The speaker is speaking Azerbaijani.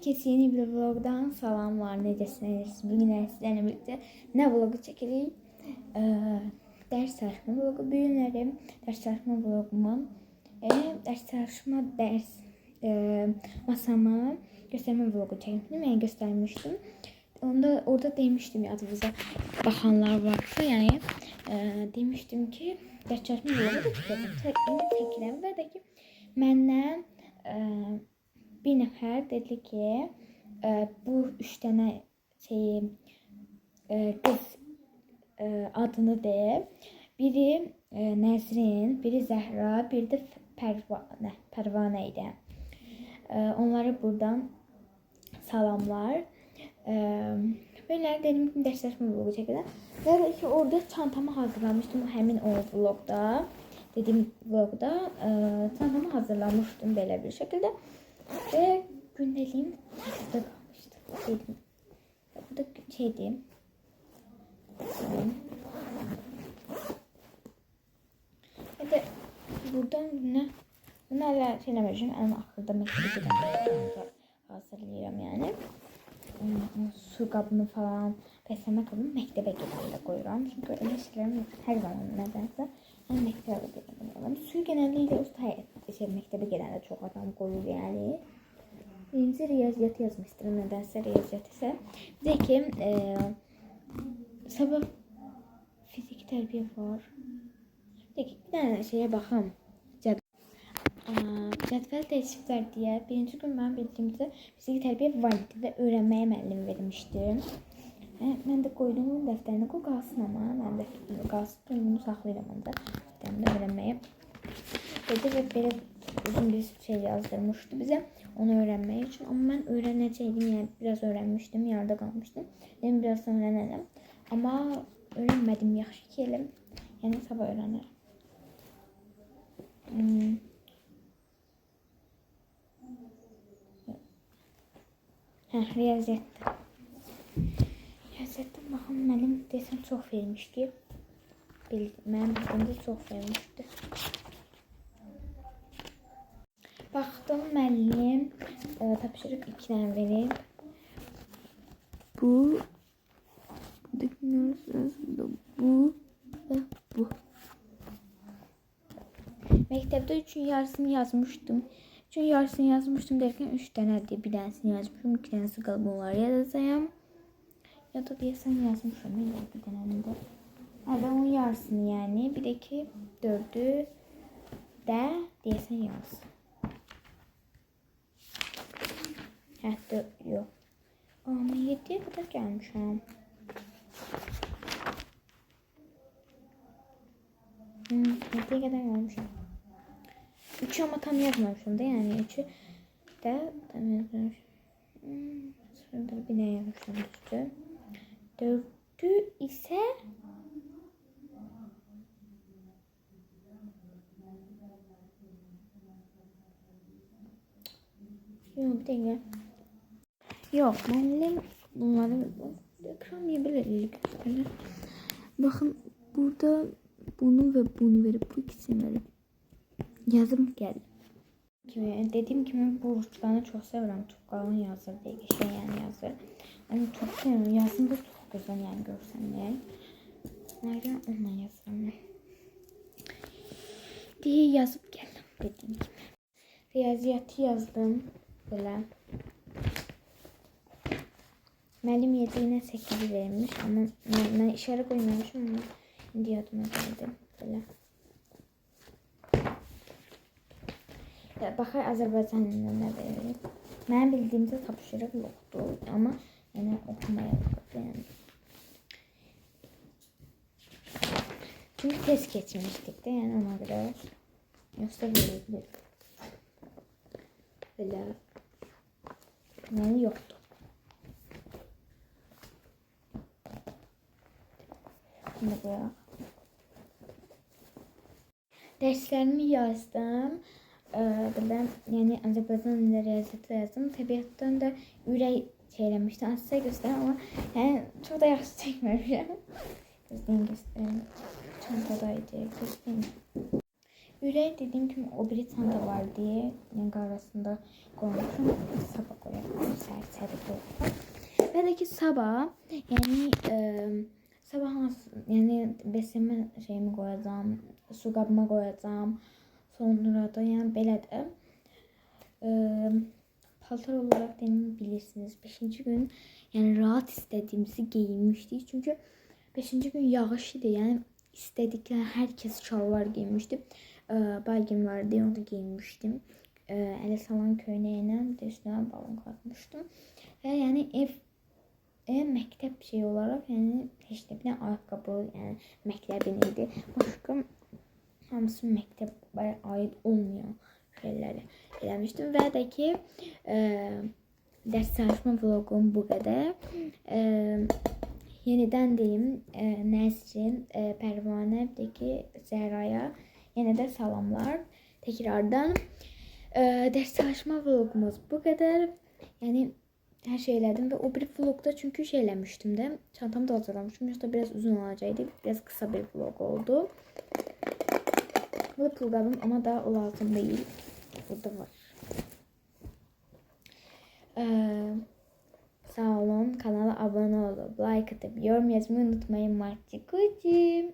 Herkese yeni bir vlogdan salamlar. Necəsiniz? Bugün sizlerle birlikte ne vlogu çekelim? Ders çalışma vlogu. Bugünlerim ders çalışma vlogumu. Ders çalışma masamı gösterme vlogu çekmiştim. Yani göstermiştim. Orada demiştim adınıza bakanlar varsa yani demiştim ki ders çalışma vlogu da çekelim. Ve de ki məndən bir nəfər dedi ki bu 3 dənə qız adını de. Biri Nəzrin, biri Zəhra, biri də Pərvanə idi. Onları buradan salamlar. Böyle dedim ki dersleşme vlogu çekelim. Ve ki orada çantamı hazırlamıştım həmin o vlogda. Dediğim vlogda çantamı hazırlamıştım böyle bir şekilde. Ve gündeliğim takside kalmıştı. Dedim. Burada şeydi. Ya da buradan bunu hala söylemeyeceğim. Ama akılda mektebe hazırlıyorum yani. Su kabını falan, besleme kabını mektebe giderle koyuyorum. Çünkü öyle şeylerim yok. Her zaman nedense ben mektebe gidelim. Suyu genellikle mektebe gidende çok adam koyuyor yani. Birinci riyaziyyat yazmıştım. Nedense riyaziyyat ise. De ki sabah fizik terbiye var. De ki bir tane şeye bakalım. Cədvəl təşriflər deyə birinci gün mən bildiyimdə fiziki tərbiyə var idi və öyrənməyə müəllim vermişdim. Mən də qoydum bunun dəftərinə, qoy qalsın amma mən də qalsın, bunu saxlayıram onda. Dəftərimdə öyrənməyə dedi və belə uzun bir şey yazdırmışdı bizə onu öyrənmək üçün. Amma mən öyrənəcəydim, yəni biraz öyrənmişdim, yarıda qalmışdım. Dedim biraz öyrənərəm. Amma öyrənmədim, yaxşı ki elim. Yəni sabah öyrənərəm. Riyaziyyatda. Riyaziyyatdan baxın, mənim desəm çox vermişdi. Mənim bildiyimdə çox vermişdi. Baxdım, müəllim tapşırıq 2 dənə verib. Bu və bu. Məktəbdə 3-ün yarısını yazmışdım. Çünkü yarısını yazmıştım derken 3 tane diye bir tanesini yazmışım. 2 tanesi kalıp onları yazacağım. Ya da diye sen yazmışım. Bir tane de. Hadi onun yarısını yani. Bir de ki 4'ü de diye sen yaz. Hatta yok. Ama 7'ye kadar gelmişim. 7'ye kadar gelmişim. 3'ü ama tam yazmamışım da yani 3'ü de tam yazmamışım. Şurada bir ne yazmışım üstü. 4'ü ise yok bir dakika. Yok müəllim bunları ekran niye böyle gösterir? Bakın burada bunu ve bunu verip bu ikisini verip yazım geldi. Dediğim gibi bu ruçkanı çok seviyorum. Çok kalın yazır diye geçiyor yani yazır. Yani çok seviyorum. Yazım da çok güzel yani görsenler. Nereden onunla yazırım. Diye yazıp geldim dediğim gibi. Riyaziyatı yazdım. Böyle. Müəllim 7'ine 8 vermiş ama ben işaret koymamışım ama şimdi yadıma geldi. Böyle. Baxar Azərbaycan dilində verir. Mənim bildiyimdə tapşırıq yoxdur, amma yəni oxumaya yəni. Çünki test keçmişdik də, yəni ona görə yoxsa verilir. Belə yəni yoxdur. Şimdi qoyaq. Derslərimi yazdım. Böyle yani Azerbaycan dilinde riyaziyyatı yazdım. Təbiətdən də ürək çeyləmişdi. Size göstereyim ama yani çok da yaxşı çəkməmişəm. Göstereyim. Çantadaydı. Göstereyim. Ürək dediğim gibi o biri çanta var diye yani arasında koymuşum. Sabah koyalım. sabah yani sabah hansı yani besleme şeyimi koyacağım, su qabıma koyacağım. Sonra da yani belə də paltar olarak demin bilirsiniz 5. gün yani rahat istediğimizi giyinmiştik. Çünkü 5. gün yağış idi. Yani istedikleri herkes şalvar giymişti. Baygin vardı onu da giyinmiştim. Ele salan köynəyə de üstüne balon katmıştım. Ve yani ev mektep şey olarak yani heç də bir ayakkabı yani məktəbin idi. Başka hamısı məktəbə ait olmayan şeyleri eləmişdim. Və də ki ders çalışma vlogum bu kadar. Yeniden deyim Nesrin, Pərvanə, bir də ki Zəhraya yenə də salamlar tekrardan. Ders çalışma vlogumuz bu kadar. Yani her şey elədim ve o bir vlogda çünkü şey eləmiştim de çantamı da hazırlamıştım. Yoksa biraz uzun olacaktı. Biraz kısa bir vlog oldu. Bu da pulgabım ama daha o lazım değil. Burada var. Sağ olun. Kanala abone olup like atıp yorum yazmayı unutmayın. Martikucum.